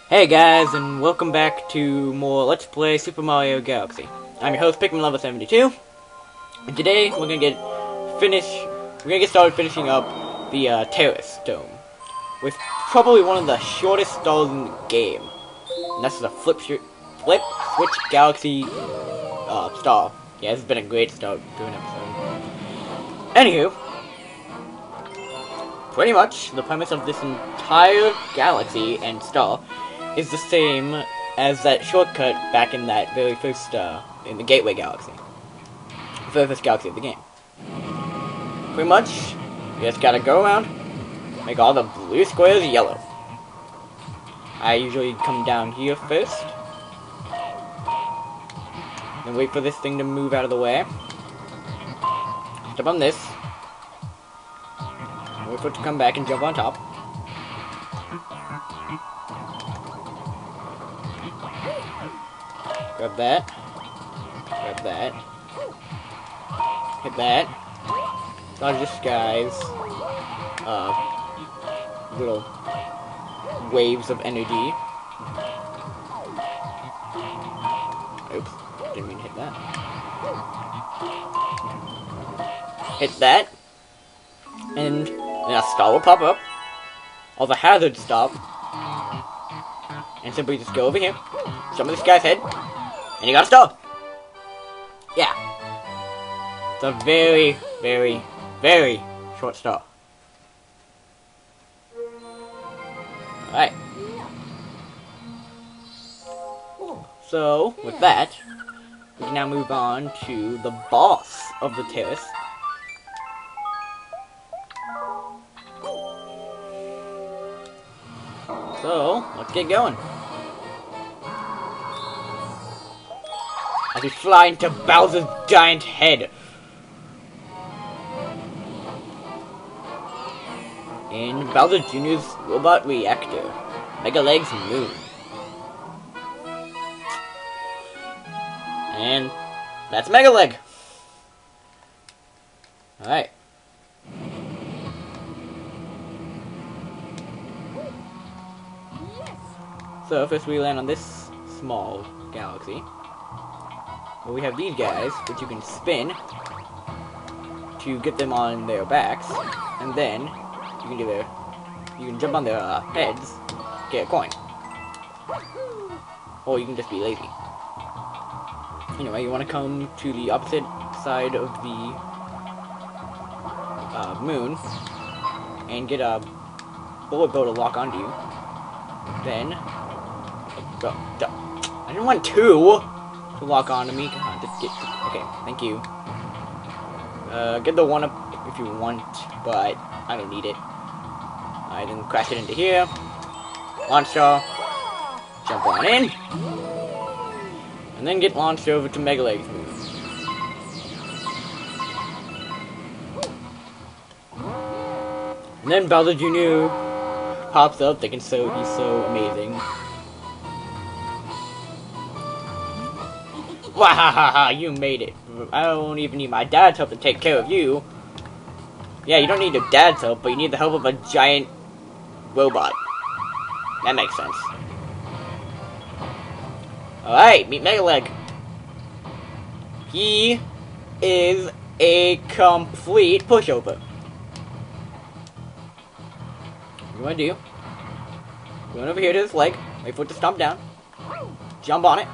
Hey guys, and welcome back to more Let's Play Super Mario Galaxy. I'm your host, Pikmin Level 72, and today we're gonna get started finishing up the Terrace dome with probably one of the shortest stalls in the game. And that's the Flip Switch Galaxy stall. Yeah, this has been a great start to an episode. Anywho, pretty much the premise of this entire galaxy and stall is the same as that shortcut back in that very first, in the Gateway Galaxy. The very first galaxy of the game. Pretty much, you just gotta go around, make all the blue squares yellow. I usually come down here first, then wait for this thing to move out of the way. Jump on this, wait for it to come back and jump on top. Grab that. Grab that. Hit that. Dodge this guy's little waves of energy. Oops, didn't mean to hit that. Hit that. And then a star will pop up. All the hazards stop. And simply just go over here. Jump on this guy's head. And you gotta stop! Yeah. It's a very, very, very short stop. Alright. So, with that, we can now move on to the boss of the Terrace. So, let's get going. As we fly into Bowser's giant head. In Bowser Jr.'s robot reactor, Mega Legs Moon. And that's Mega Leg. Alright. So first we land on this small galaxy. Well, we have these guys, which you can spin to get them on their backs, and then you can jump on their heads, get a coin, or you can just be lazy. Anyway, you want to come to the opposite side of the moon and get a bullet bill to lock onto you. Then, I didn't want two to lock onto me. Come on, just get. Okay, thank you. Get the one up if you want, but I don't need it. Alright, then crash it into here. Launch star. Jump on in. And then get launched over to Mega Legs Moon. And then Bowser Jr. pops up, he's so amazing. Wahahaha, you made it. I don't even need my dad's help to take care of you. Yeah, you don't need your dad's help, but you need the help of a giant robot. That makes sense. Alright, meet Mega Leg. He is a complete pushover. What you wanna do? Go over here to this leg, wait for it to stomp down, jump on it.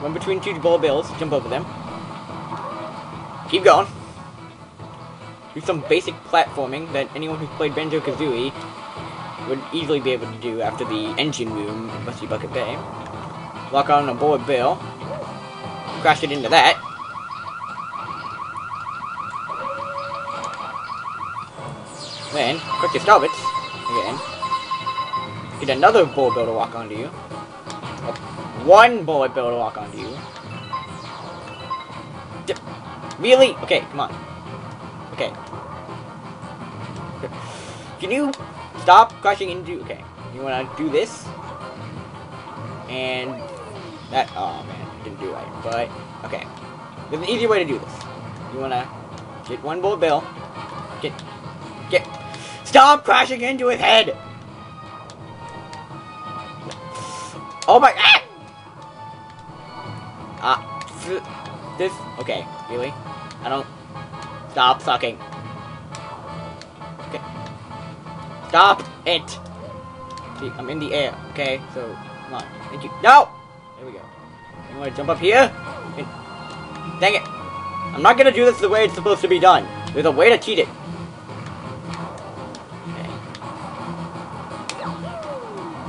Run between two bullet bills, jump over them. Keep going. Do some basic platforming that anyone who's played Banjo-Kazooie would easily be able to do after the engine room in Busty Bucket Bay. Lock on a bullet bill. Crash it into that. Then, click your stop it again. Get another bullet bill to lock onto you. One bullet bill to lock onto you. Really? Okay, come on. Okay. Can you stop crashing into... Okay. You wanna do this? And... that... Oh, man. Didn't do right. But... Okay. There's an easier way to do this. You wanna get one bullet bill. Get... Stop crashing into his head! Oh my... This... Okay, really? I don't... Stop sucking. Okay. Stop it! See, I'm in the air, okay? So, come on. Thank you. No! There we go. You wanna jump up here? Dang it! I'm not gonna do this the way it's supposed to be done. There's a way to cheat it.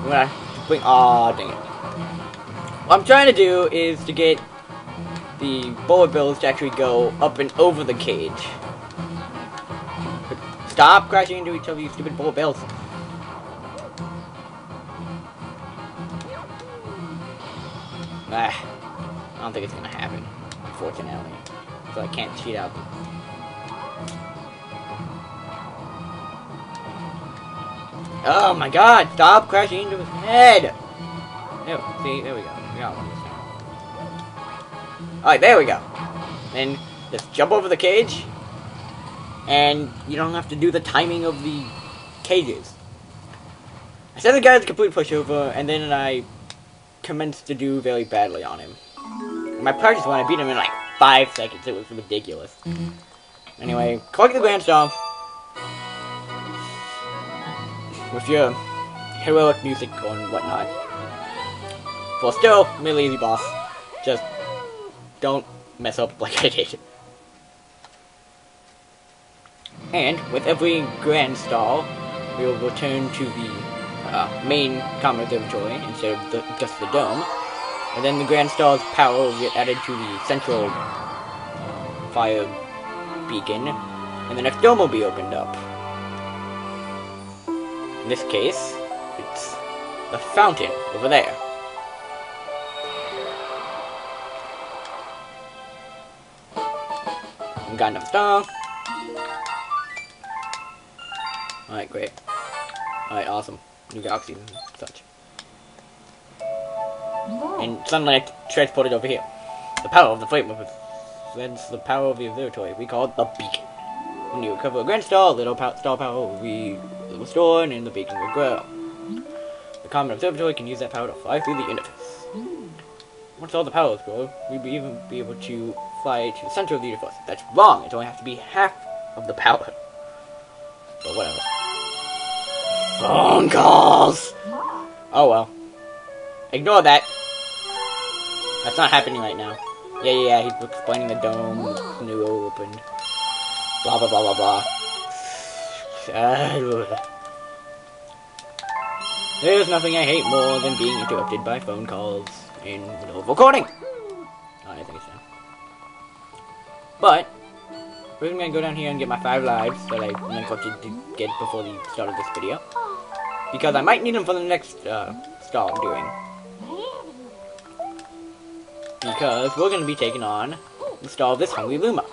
Okay. Aw, dang it. What I'm trying to do is to get the bullet bills to actually go up and over the cage. But stop crashing into each other, you stupid bullet bills. I don't think it's gonna happen, unfortunately. So I can't cheat out. Oh my god, stop crashing into his head! Oh, see, there we go. We got one this time. Alright, there we go. Then just jump over the cage, and you don't have to do the timing of the cages. I said the guy was a complete pushover, and then I commenced to do very badly on him. My practice when I beat him in like 5 seconds, it was ridiculous. Anyway, collect the Grand Star with your heroic music and whatnot. Well, still, really easy boss. Just don't mess up like I did. And with every Grand Star, we will return to the main common observatory instead of just the dome. And then the Grand Star's power will get added to the central fire beacon, and the next dome will be opened up. In this case, it's the fountain over there. We got another star. Alright, great. Alright, awesome. New galaxies and such. And suddenly I transported over here. The power of the flame sends the power of the observatory. We call it the beacon. When you recover a Grand Star, little star power will be restored and the beacon will grow. The common observatory can use that power to fly through the universe. Once all the powers grow, we'll even be able to fly to the center of the universe. That's wrong. It only has to be half of the power. But whatever. Phone calls! Oh well. Ignore that. That's not happening right now. Yeah, he's explaining the dome, new opened. Blah blah blah blah blah. There's nothing I hate more than being interrupted by phone calls in the middle of recording. Oh, I think it's done. But first I'm gonna go down here and get my 5 lives that I neglected to get before the start of this video, because I might need them for the next stall I'm doing. Because we're going to be taking on the stall of this Hungry Luma.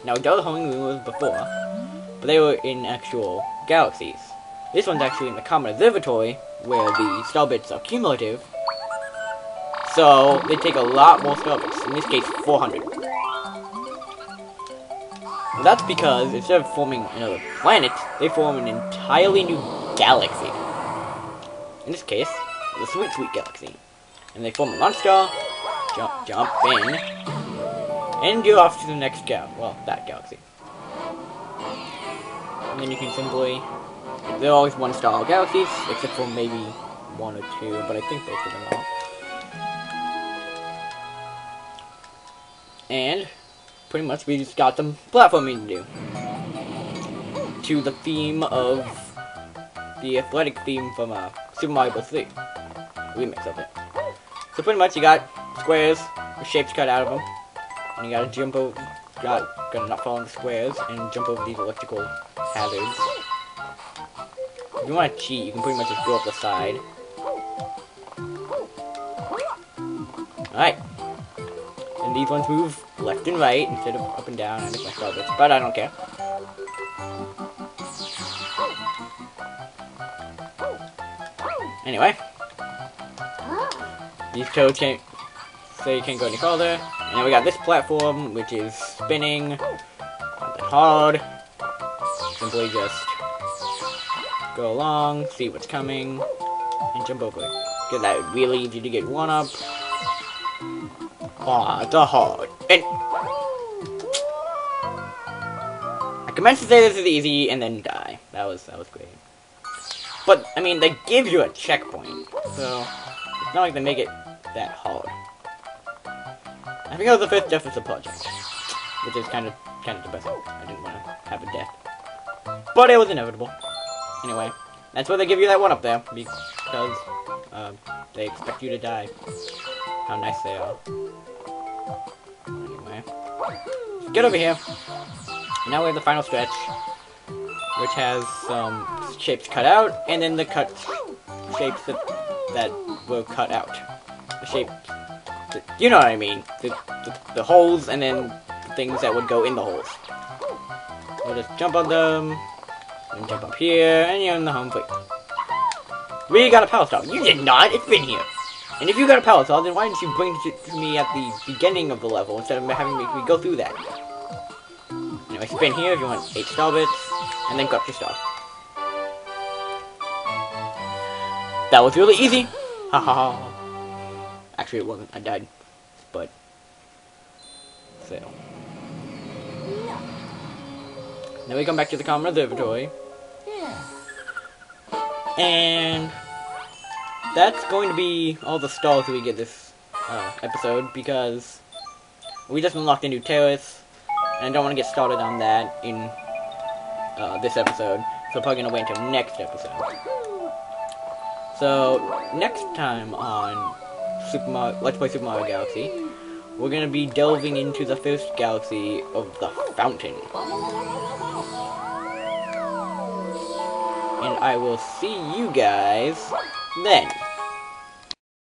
Now, we've done Hungry Lumas before, but they were in actual galaxies. This one's actually in the common observatory, where the star bits are cumulative, so they take a lot more star bits, in this case 400. Well, that's because instead of forming another planet, they form an entirely new galaxy. In this case, the Sweet Sweet Galaxy. And they form a launch star, jump in, and go off to the next that galaxy. And then you can simply, they're always 1-star galaxies, except for maybe 1 or 2, but I think both of them are. And pretty much we just got some platforming to do. To the theme of the athletic theme from Super Mario Bros. 3. Remix of it. So pretty much you got squares with shapes cut out of them. And you gotta jump over, gotta not fall into squares and jump over these electrical hazards. If you want to cheat, you can pretty much just go up the side. Alright. And these ones move left and right instead of up and down. I miss my star bits, but I don't care. Anyway. These toads can't, so you can't go any farther. And then we got this platform, which is spinning. Not that hard. Simply just go along, see what's coming, and jump over it. Because that would really easy to get one up. Aw, the hard. And I commenced to say this is easy and then die. That was great. But I mean, they give you a checkpoint, so it's not like they make it that hard. I think it was the first death of the project, which is kind of depressing. I didn't want to have a death, but it was inevitable. Anyway, that's why they give you that one up there, because they expect you to die. How nice they are. Anyway, get over here. Now we have the final stretch, which has some shapes cut out, and then the shapes that were cut out. The shape, you know what I mean. The holes, and then the things that would go in the holes. We'll just jump on them, and jump up here, and you're in the home plate. We got a power stop. You did not. It's been here. And if you got a power stop, then why didn't you bring it to me at the beginning of the level instead of having me go through that? Anyway, spin here if you want 8 star bits, and then got your star. That was really easy. Ha ha ha. Actually, it wasn't. I died. But so then we come back to the common observatory, and that's going to be all the stars that we get this episode, because we just unlocked a new Terrace, and I don't want to get started on that in this episode, so I'm probably going to wait until next episode. So, next time on Let's Play Super Mario Galaxy, we're going to be delving into the first galaxy of the Fountain. And I will see you guys then.